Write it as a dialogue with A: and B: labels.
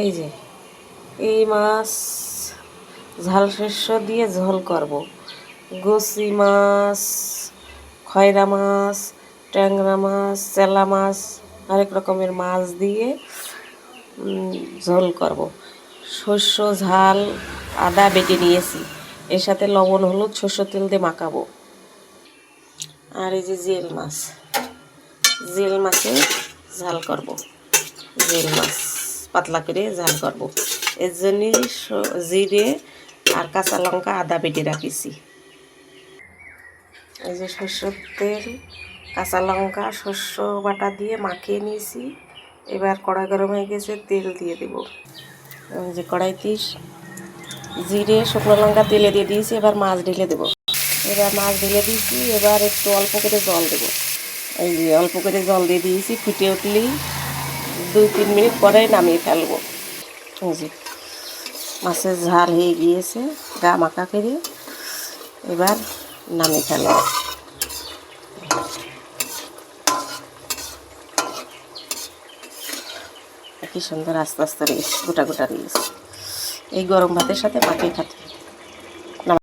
A: এই যে এই মাছ ঝাল শস্য দিয়ে ঝোল করব। গুচি মাছ, খয়রা মাছ, ট্যাংরা মাছ, চেলা মাছ, হরেক রকমের মাছ দিয়ে ঝোল করব। শস্য ঝাল আদা বেটে নিয়েছি, এর সাথে লবণ হলুদ সর্ষের তেল দিয়ে মাখাবো। আর এই যে জিল মাছের ঝাল করব। জিল মাছ পাতলা করে ঝাল করব। এর জন্যই জিরে আর কাঁচা লঙ্কা আদা বেটে রাখিছি। এই যে সর্ষের তেল, কাঁচা লঙ্কা, শস্য বাটা দিয়ে মাখিয়ে নিয়েছি। এবার কড়াই গরম হয়ে গেছে, তেল দিয়ে দেব। এই যে কড়াইতে জিরে শুকনো লঙ্কা তেলে দিয়ে দিয়েছি, এবার মাছ ঢেলে দেবো। এবার মাছ ঢেলে দিয়েছি, এবার একটু অল্প করে জল দেবো। এই যে অল্প করে জল দিয়ে দিয়েছি, ফুটে উঠলেই 2-3 মিনিট পরে নামিয়ে ফেলবো। এই যে মাছের ঝাল হয়ে গিয়েছে গা মাখা করে, এবার নামিয়ে ফেলবো। কি সুন্দর আস্তে আস্তে রিস গোটা গোটা রিস, এই গরম ভাতের সাথে মাখিয়ে খেতে